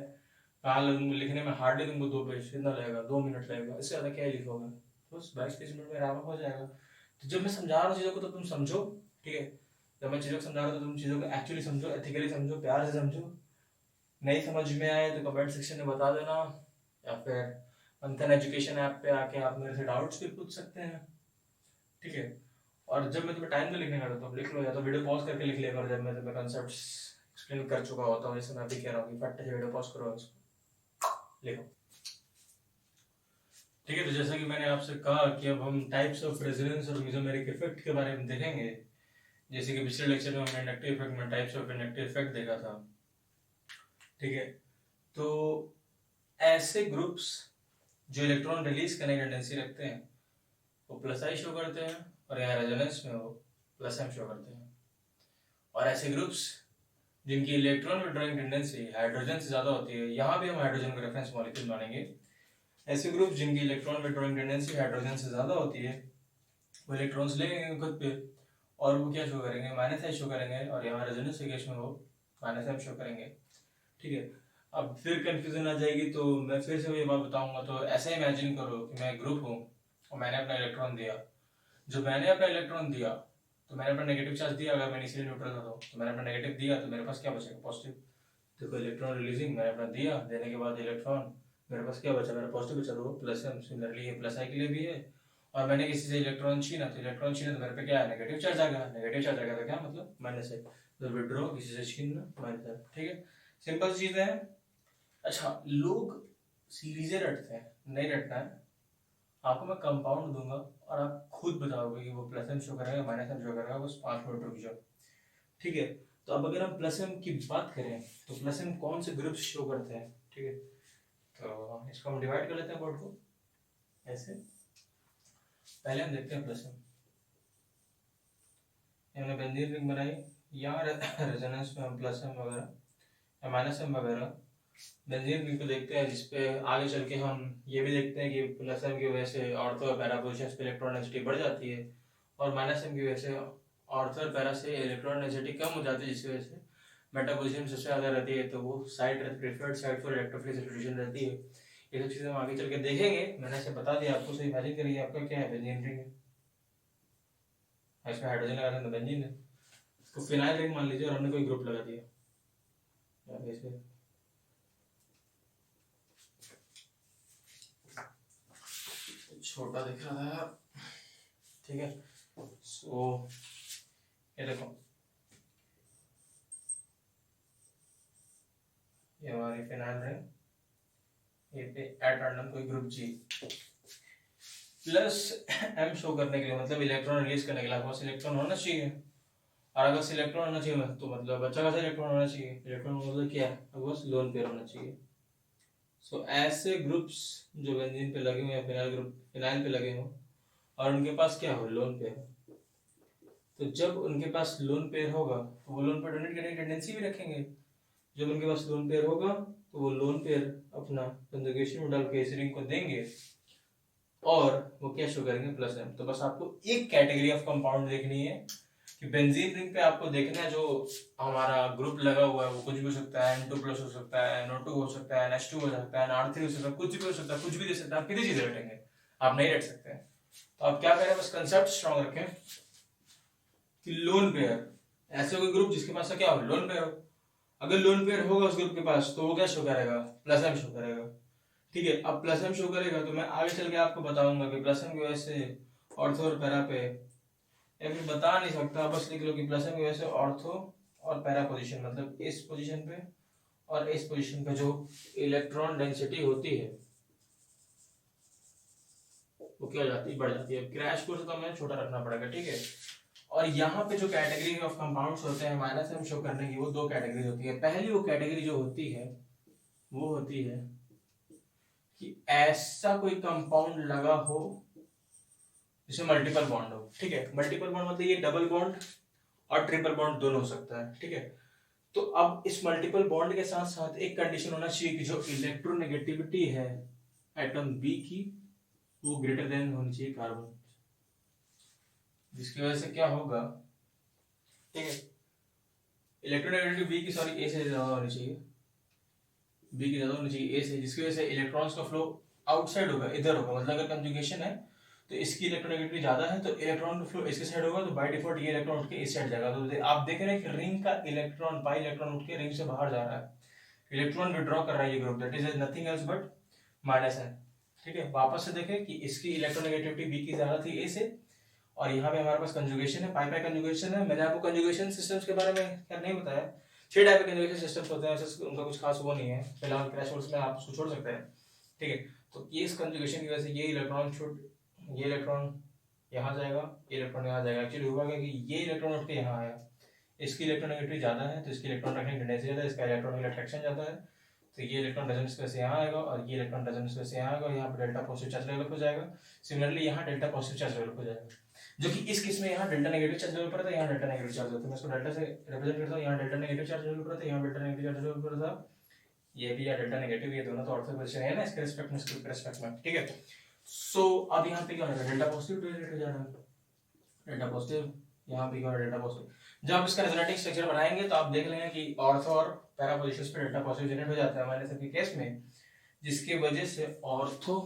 कहाँ लिखने में हार्डली तुमको 2 पेज कितना लगेगा, 2 मिनट लगेगा, इससे ज्यादा क्या लिखोगे, बस 22-23 मिनट में आराम हो जाएगा। तो जब मैं समझा रहा हूँ चीजों को तो तुम समझो। ठीक है, जब मैं चीजों को समझा रहा हूँ तो तुम चीजों को एक्चुअली समझो, एथिकली समझो, प्यार से समझो। नहीं समझ में आए तो कमेंट सेक्शन में बता देना, या फिर मंथन एजुकेशन ऐप पे आके आप मेरे से डाउट्स भी पूछ सकते हैं। ठीक है, और जब मैं तुम्हें टाइम में लिखने का तो लिख लो, या तो वीडियो पॉज करके लिख लिया करो जब मैं तुम्हें कॉन्सेप्ट्स एक्सप्लेन कर चुका होता हूँ, जैसे मैं अभी कह रहा हूँ कि फट से वीडियो पॉज करो उसको लिखो। ठीक है, तो जैसा कि मैंने आपसे कहा कि अब हम टाइप्स ऑफ रेजोनेंस और मेसोमेरिक इफेक्ट के बारे में देखेंगे, जैसे कि पिछले लेक्चर में हमने इंडक्टिव इफेक्ट में टाइप्स ऑफ इंडक्टिव इफेक्ट देखा था। ठीक है, तो ऐसे ग्रुप्स जो इलेक्ट्रॉन रिलीज करने की टेंडेंसी रखते हैं वो प्लस आई शो करते हैं, और यहाँ रेजोनेंस में वो प्लस एम शो करते हैं। और ऐसे ग्रुप्स जिनकी इलेक्ट्रॉन विड्रॉइंग टेंडेंसी हाइड्रोजन से ज्यादा होती है, यहाँ भी हम हाइड्रोजन को रेफरेंस मॉलिक्यूल मानेंगे, ऐसे ग्रुप जिनकी इलेक्ट्रॉन विड्रॉइंग टेंडेंसी हाइड्रोजन से ज्यादा होती है वो इलेक्ट्रॉन्स लेंगे खुद पे और वो क्या शो करेंगे, माइनस आई शो करेंगे, और यहाँ रेजोनेंस के केस में वो माइनस एम शो करेंगे। ठीक है। अब फिर कंफ्यूजन आ जाएगी, तो मैं फिर से ये बात बताऊंगा। तो ऐसे इमेजिन करो कि मैं ग्रुप हूँ और मैंने अपना इलेक्ट्रॉन दिया। जो मैंने अपना इलेक्ट्रॉन दिया, तो मैंने अपना नेगेटिव चार्ज दिया। अगर मैं इनिशियली न्यूट्रल था तो मैंने अपना नेगेटिव दिया, तो मेरे पास क्या बचेगा? पॉजिटिव। देखो इलेक्ट्रॉन रिलीजिंग मैंने अपना दिया, देने के बाद इलेक्ट्रॉन मेरे पास क्या बचा? मेरा पॉजिटिव बचा, तो प्लस है। सिमिलरली ये प्लस आई के लिए भी है। और मैंने किसी से इलेक्ट्रॉन छीना, तो इलेक्ट्रॉन छीना तो मेरे पे क्या है? नेगेटिव चार्ज आ गया। नेगेटिव चार्ज आ गया तो क्या मतलब? माइनस है। तो विड्रॉ, किसी से छीनना, माइनस है। ठीक है, सिंपल चीजें हैं। अच्छा, लोग सीरीजें रटते हैं, नहीं रटना है। आपको मैं कंपाउंड दूंगा और आप खुद बताओगे कि वो प्लस एम शो करेगा माइनस एम शो करेगा। बस 5 मिनट रुक जाओ, ठीक है। तो अब अगर हम प्लस एम की बात करें तो प्लस एम कौन से ग्रुप शो करते हैं? ठीक है, तो इसको हम डिवाइड कर लेते हैं बोर्ड को ऐसे। पहले हम देखते हैं प्लस एम। हमने बेंजीन रिंग बनाई, यहाँ रेजोनेंस में हम प्लस एम वगैरह या माइनस एम वगैरह बेंजीन रिंग को देखते हैं, जिसपे आगे चल के हम ये भी देखते हैं कि प्लस एम की वजह से ऑर्थो और पैरा पोजीशंस पे इलेक्ट्रॉन डेंसिटी बढ़ जाती है, और माइनस एम की वजह से ऑर्थो और पैरा से इलेक्ट्रॉन डेंसिटी कम हो जाती है, जिसकी वजह से मेटा पोजीशन सबसे ज़्यादा रहती है। तो वो side preferred side for electrophilic substitution रहती है। ये सब चीज़ें हम आगे चल के देखेंगे। मैंने ऐसे बता दिया आपको, सो इमेजिन करिए आपका क्या है? बेंजीन रिंग है, इसमें हाइड्रोजन लगा दें तो बेंजीन है। इसको फिनाइल रिंग मान लीजिए और हमने कोई ग्रुप लगा दिया ऐसे। छोटा दिख रहा था, ठीक है। सो ये देखो, ये हमारी फिनाइल रिंग, ये पे एट रैंडम कोई ग्रुप जी। प्लस एम शो करने के लिए मतलब इलेक्ट्रॉन रिलीज करने के लिए आपके पास इलेक्ट्रॉन होना चाहिए। और अगर इलेक्ट्रॉन होना चाहिए तो मतलब अच्छा खासा इलेक्ट्रॉन होना चाहिए। इलेक्ट्रॉन मतलब क्या है? आपके पास लोन पेयर होना चाहिए। सो ऐसे ग्रुप्स जो बेंजीन पे लगे हुए हैं, फिनाइल ग्रुप फिनाइल पे लगे हों और उनके पास क्या हो? लोन पेयर हो, तो जब उनके पास लोन पेयर होगा तो वो लोन पेयर डोनेट करने की टेंडेंसी भी रखेंगे। जब उनके पास लोन पेयर होगा तो वो लोन पेयर अपना कंजुगेशन में डाल के इस रिंग को देंगे और वो क्या शो करेंगे? Plus M. तो बस आपको एक कैटेगरी ऑफ कंपाउंड देखनी है कि बेंजीन रिंग पे आपको देखना है जो हमारा ग्रुप लगा हुआ है वो कुछ भी हो सकता है। N2+ हो सकता है, NO2 हो सकता है, NH2 हो सकता है, NR3 हो सकता है, कुछ भी हो सकता है, कुछ भी दे सकता है। आप कितनी चीजें रटेंगे? आप नहीं रट सकते। तो आप क्या करें? बस कंसेप्ट स्ट्रॉन्ग रखें कि लोन पेयर, ऐसे कोई ग्रुप जिसके पास क्या हो? लोन पेयर हो। अगर लोन पेयर होगा उस ग्रुप के पास तो वो क्या शो करेगा? प्लस एम शो करेगा, ठीक है। अब प्लस एम शो करेगा तो मैं आगे चल के आपको बताऊंगा कि प्लस एम की वजह से ऑर्थो और पैरा पे, या फिर बता नहीं सकता, बस लिख लो कि प्लस एम की वजह से ऑर्थो और पैरा पोजीशन, मतलब इस पोजीशन पे और इस पोजीशन पे जो इलेक्ट्रॉन डेंसिटी होती है वो क्या हो जाती है? बढ़ जाती है। क्रैश कोर्स तो हमें छोटा रखना पड़ेगा, ठीक है। और यहाँ पे जो कैटेगरी ऑफ कंपाउंड्स होते हैं माइनस एम शो करने की, वो दो कैटेगरी होती है। पहली वो कैटेगरी जो होती है वो होती है कि ऐसा कोई कंपाउंड लगा हो जिसमें मल्टीपल बॉन्ड हो, ठीक है। मल्टीपल बॉन्ड मतलब ये डबल बॉन्ड और ट्रिपल बॉन्ड दोनों हो सकता है, ठीक है। तो अब इस मल्टीपल बॉन्ड के साथ साथ एक कंडीशन होना चाहिए कि जो इलेक्ट्रोनेगेटिविटी है एटम बी की वो ग्रेटर देन होनी चाहिए कार्बन, जिसकी वजह से क्या होगा? ठीक है, इलेक्ट्रोनेगेटिविटी बी की, सॉरी, ए से ज्यादा होनी चाहिए, बी की ज्यादा होनी चाहिए ए से, जिसकी वजह से इलेक्ट्रॉन्स का फ्लो आउटसाइड होगा, इधर होगा। मतलब अगर कंजुगेशन है तो इसकी इलेक्ट्रोनेगेटिविटी ज्यादा है तो इलेक्ट्रॉन का फ्लो इसके साइड होगा, तो बाय डिफॉल्ट ये इलेक्ट्रॉन उठ के इस साइड जाएगा। तो आप देख रहे हैं कि रिंग का इलेक्ट्रॉन, पाई इलेक्ट्रॉन उठ के रिंग से बाहर जा रहा है, इलेक्ट्रॉन विड्रॉ कर रहा है ये group, that is nothing else but minus है, ठीक है। वापस से देखें कि इसकी इलेक्ट्रोनेगेटिविटी बी की ज्यादा थी ए से, और यहाँ पे हमारे पास कंजुगेशन है, पाई पाई कंजुगेशन है। मैंने आपको कंजुगेशन सिस्टम्स के बारे में क्या नहीं बताया। 6 टाइप के कंजुगेशन सिस्टम्स होते हैं, वैसे उनका कुछ खास वो नहीं है। फिलहाल क्रैश कोर्स में आप उसको छोड़ सकते हैं, ठीक है। तो ये इस कंजुगेशन की वजह से ये इलेक्ट्रॉन यहाँ जाएगा, ये इलेक्ट्रॉन यहाँ जाएगा। एक्चुअली हुआ क्या कि ये इलेक्ट्रॉन उठ के यहाँ आया, इसकी इलेक्ट्रोनेगेटिविटी ज्यादा है तो इसकी इलेक्ट्रॉन रखने की टेंडेंसी ज्यादा है, इसका इलेक्ट्रॉनिक अट्रैक्शन ज्यादा है। तो ये इलेक्ट्रॉन रेजोनेंस की वजह से यहाँ आएगा और ये इलेक्ट्रॉन रेजोनेंस की वजह से यहाँ आएगा, और यहाँ पे डेल्टा पॉजिटिव चार्ज डेवलप हो जाएगा। सिमिलरली यहाँ डेल्टा पॉजिटिव चार्ज डेवलप हो जाएगा, जो कि इस केस में यहाँ डेल्टा नेगेटिव चार्ज डेवलप होता है, यहाँ डेल्टा नेगेटिव चार्ज होता है। मैं इसको डेल्टा से रिप्रेजेंट करता हूँ, यहाँ डेल्टा नेगेटिव चार्ज डेवलप होता है, यहाँ डेल्टा नेगेटिव चार्ज डेवलप होता है। ये भी या डेल्टा नेगेटिव, ये दोनों तो ऑर्थो पोजीशन है ना इसके रिस्पेक्ट में, इसके रिस्पेक्ट में, ठीक है। सो अब यहाँ पे क्या हो रहा है? डेल्टा पॉजिटिव डेल्टा हो जा रहा है, डेल्टा पॉजिटिव, यहाँ पे क्या हो रहा है? Delta positive. जब आप इसका रेजोनेटिंग स्ट्रक्चर बनाएंगे तो आप देख लेंगे कि ऑर्थो और पैरा पोजीशंस पे डेल्टा पॉजिटिव जनरेट हो जाता है हमारे सबके केस में, जिसकी वजह से ऑर्थो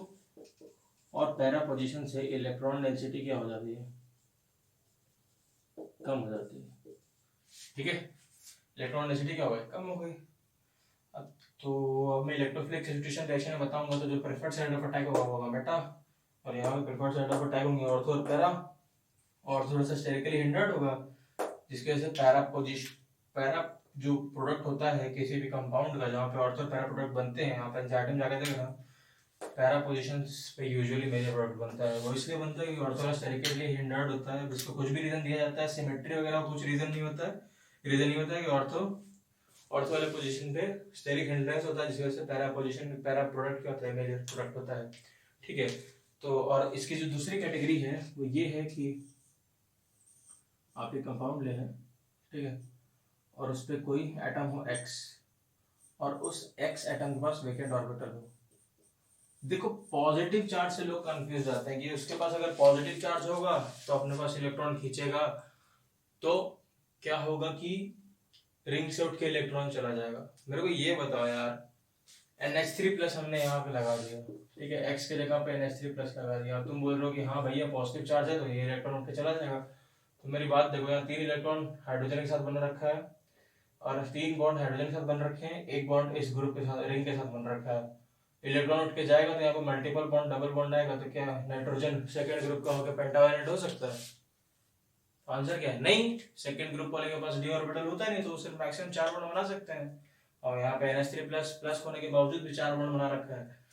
और पैरा पोजीशन से इलेक्ट्रॉन डेंसिटी क्या हो जाती है, कम हो जाती है। ठीक है, इलेक्ट्रॉन डेंसिटी क्या हो गई, कम हो गई। अब अब मैं इलेक्ट्रोफिलिक सब्स्टिट्यूशन रिएक्शन में बताऊंगा तो जो प्रेफर्ड साइड ऑफ अटैक होगा बेटा, और यहाँ पे प्रेफर्ड साइड ऑफ अटैक होंगे ऑर्थो और पैरा, और थोड़ा सा स्टेरिकली हिंडर्ड होगा, जिसकी वजह से पैरा जो प्रोडक्ट होता है किसी भी कंपाउंड का जहाँ पे ऑर्थो और पैरा प्रोडक्ट बनते हैं, यहाँ पे एंजाइम जाके देखना, पैरा पोजीशंस पे यूजुअली मेजर प्रोडक्ट बनता है। वो इसलिए बनता है कि ऑर्थो स्टेरिकली हिंडर्ड होता है, जिसको कुछ भी रीजन दिया जाता है, सिमेट्री वगैरह कुछ रीजन नहीं होता है, रीजन नहीं होता है कि ऑर्थो वाले पोजीशन पे स्टेरिक हिंड्रेंस होता है, जिसकी वजह से पैरा प्रोडक्ट क्या होता है, मेजर प्रोडक्ट होता है। ठीक है, तो और इसकी जो दूसरी कैटेगरी है वो ये है कि आप एक कंपाउंड ले हैं, ठीक है, और उस पर कोई एटम हो x, और उस x एटम के पास वेकेंट ऑर्बिटल हो। देखो पॉजिटिव चार्ज से लोग कंफ्यूज जाते हैं कि उसके पास अगर पॉजिटिव चार्ज होगा तो अपने पास इलेक्ट्रॉन खींचेगा, तो क्या होगा कि रिंग से उठ के इलेक्ट्रॉन चला जाएगा। मेरे को ये बताओ यार, NH3+ हमने यहाँ पे लगा दिया, ठीक है, x के जगह पे NH3+ लगा दिया, तुम बोल रहे हो कि हाँ भैया पॉजिटिव चार्ज है तो ये इलेक्ट्रॉन उठ के चला जाएगा। तो मेरी बात देखो, यहाँ 3 इलेक्ट्रॉन हाइड्रोजन के साथ बन रखा है, और 3 बॉन्ड हाइड्रोजन के साथ बन रखे हैं, एक बॉन्ड इस ग्रुप के साथ रिंग के साथ बन रखा है। इलेक्ट्रॉन उठ के जाएगा तो यहाँ पे मल्टीपल बॉन्ड डबल बॉन्ड आएगा, तो क्या नाइट्रोजन सेकंड ग्रुप का होकर पेंटावैलेंट हो सकता है? आंसर क्या है, नहीं। सेकंड ग्रुप वाले के पास डी ऑर्बिटल होता है नहीं, तो सिर्फ मैक्सिमम 4 बॉन्ड बना सकते हैं, और यहाँ पे NH3+ होने के बावजूद भी 4 बॉन्ड बना रखा है।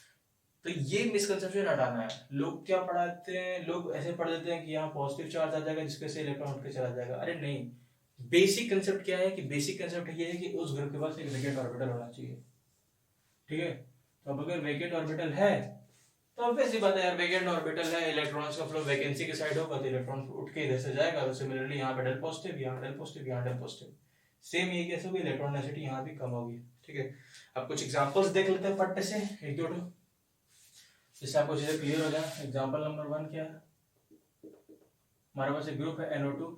तो ये मिसकंसेप्शन हटाना है। लोग क्या पढ़ाते हैं, लोग ऐसे पढ़ देते हैं कि यहाँ पॉजिटिव चार्ज आ जाएगा जिसके से इलेक्ट्रॉन उठ के चला जाएगा। अरे नहीं, बेसिक कंसेप्ट क्या है कि बेसिक कंसेप्ट ये है कि उस ग्रुप के पास एक वेकेंट ऑर्बिटल होना चाहिए। ठीक है, तो अब अगर वेकेंट ऑर्बिटल है तो ऑब्वियस सी बात है यार, वेकेंट ऑर्बिटल है, इलेक्ट्रॉन्स का फ्लो वैकेंसी के साइड होगा तो इलेक्ट्रॉन उठ के इधर से जाएगा। तो सिमिलरली यहाँ पे डेल पॉजिटिव, यहाँ डेल पॉजिटिव, यहाँ डेल पॉजिटिव, सेम ये कैसे होगी, इलेक्ट्रॉन डेंसिटी यहाँ भी कम होगी। ठीक है, अब कुछ एग्जांपल्स देख लेते हैं फट से, एक दो, जिससे आपको चीजें क्लियर हो जाए। एग्जांपल नंबर 1 क्या है, हमारे पास एक ग्रुप है NO2,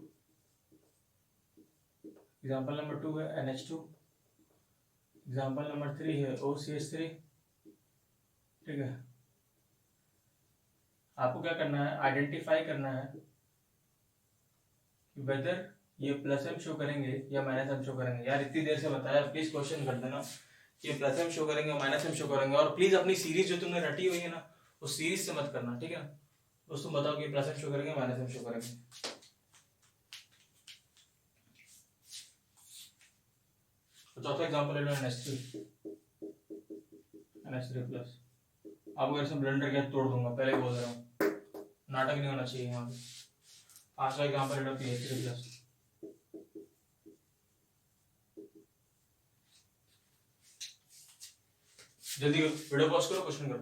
एग्जांपल नंबर 2 है NH2, एग्जांपल नंबर 3 है OCH3। ठीक है, आपको क्या करना है, आइडेंटिफाई करना है कि वेदर ये +m शो करेंगे या -m शो करेंगे। यार इतनी देर से बताया, प्लीज क्वेश्चन कर देना कि +m शो करेंगे -m शो करेंगे, और प्लीज अपनी सीरीज जो तुमने रटी हुई है ना उस सीरीज से मत करना, ठीक है ना। बस तुम बताओ कि +m शो करेंगे -m शो करेंगे। तो चौथा एग्जांपल ले लो NH3+। अब अगर से ब्लेंडर क्या तोड़ दूंगा, पहले बोल रहा हूँ, नाटक नहीं होना चाहिए यहाँ पे। 5वां एग्जांपल ले लो PH3+। जल्दी वीडियो पॉज करो, क्वेश्चन करो।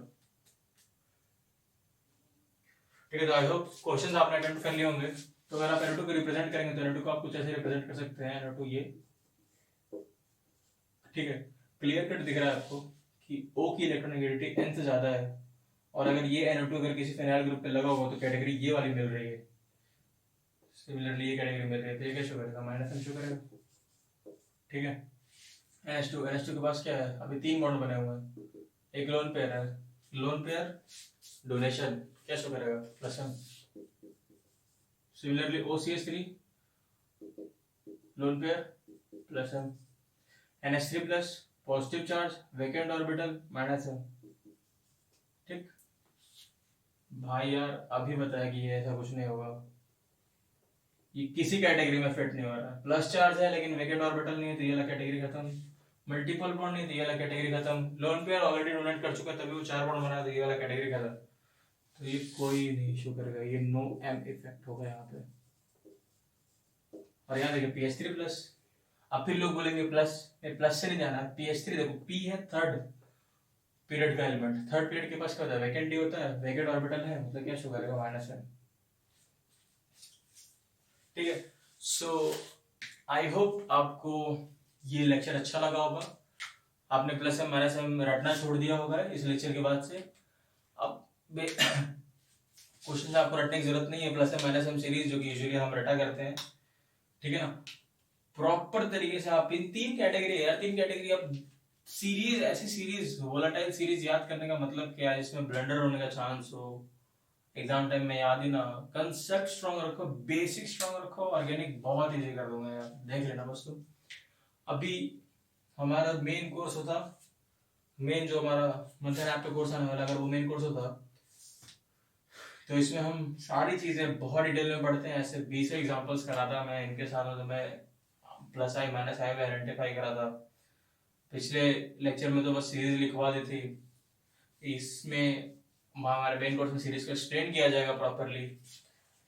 ठीक है, तो आई होप क्वेश्चंस आपने अटेम्प्ट कर लिए होंगे। तो अगर आप NO2 को रिप्रेजेंट करेंगे तो NO2 को आप कुछ ऐसे रिप्रेजेंट कर सकते हैं, NO2 ये, ठीक है, क्लियर कट दिख रहा है आपको कि O की इलेक्ट्रोनेगेटिविटी N से ज्यादा है, और अगर ये NO2 अगर किसी फेनाइल ग्रुप पे लगा होगा तो कैटेगरी ये वाली मिल रही है, सिमिलरली ये कैटेगरी मिल रही है, तो ये क्या शो करेगा, -m शो करेगा। ठीक है, NH2 के पास क्या है, अभी 3 बॉन्ड बने हुए हैं, एक लोन पेयर है, लोन पेयर डोनेशन क्या शो करेगा, +m। Similarly OCH3 lone pair +m, NH3+ positive charge vacant orbital -m। ठीक भाई यार, अभी बताया कि ये ऐसा कुछ नहीं होगा, ये किसी कैटेगरी में फिट नहीं हो रहा है। प्लस चार्ज है लेकिन वेकेंट ऑर्बिटल नहीं है तो ये वाला कैटेगरी खत्म, मल्टीपल बॉन्ड नहीं तो ये वाला कैटेगरी खत्म, लोन पेयर ऑलरेडी डोनेट कर चुका है तभी वो 4 बॉन्ड बना, तो ये वाला कैटेगरी खत्म। तो ये कोई नहीं इशू करेगा, ये नो m इफेक्ट होगा यहाँ पे। और यहाँ देखिए PH3+, अब फिर लोग बोलेंगे प्लस से नहीं जाना, PH3 देखो, P है थर्ड पीरियड का एलिमेंट, थर्ड पीरियड के पास क्या होता है, वैकेंट डी होता है, वैकेंट ऑर्बिटल है, मतलब क्या शो करेगा, -m। ठीक है, सो आई होप आपको ये लेक्चर अच्छा लगा होगा, आपने +m -m रटना छोड़ दिया होगा इस लेक्चर के बाद से। अब क्वेश्चन आपको रटने की जरूरत नहीं है, +m -m सीरीज जो कि यूजुअली हम रटा करते हैं, ठीक है ना। प्रॉपर तरीके से आप इन तीन कैटेगरी है यार, तीन कैटेगरी आप सीरीज, ऐसी सीरीज वोलाटाइल सीरीज याद करने का मतलब क्या है जिसमें ब्लंडर होने का चांस हो, एग्जाम टाइम में याद ही ना। कंसेप्ट स्ट्रॉन्ग रखो, बेसिक स्ट्रॉन्ग रखो, ऑर्गेनिक बहुत इजी कर दूंगा यार, देख लेना बस तुम। अभी हमारा मेन कोर्स होता, मेन जो हमारा मंथन ऐप पे कोर्स आने वाला, अगर वो मेन कोर्स होता तो इसमें हम सारी चीजें बहुत डिटेल में पढ़ते हैं। ऐसे 20 एग्जांपल्स कराता मैं, इनके साथ तो मैं प्लस आई माइनस आई में आइडेंटिफाई करा था। पिछले लेक्चर में तो बस सीरीज लिखवा दी थी, इसमें हमारे मेन कोर्स में सीरीज को एक्सप्लेन किया जाएगा प्रॉपरली।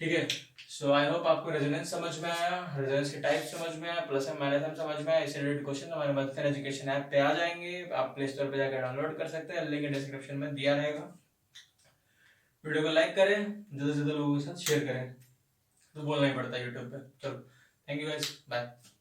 ठीक है, सो आई होप आपको रेजोनेंस समझ में आया, रेजोनेंस के टाइप समझ में आया, प्लस एंड माइनस एम समझ में आया। इससे रिलेटेड क्वेश्चन हमारे मंथन एजुकेशन ऐप पे आ जाएंगे, आप प्ले स्टोर पे जाकर डाउनलोड कर सकते हैं, लिंक डिस्क्रिप्शन में दिया रहेगा। वीडियो को लाइक करें, ज़्यादा से ज़्यादा लोगों के साथ शेयर करें, तो बोलना ही पड़ता है यूट्यूब पे। चलो, थैंक यू गाइस, बाय।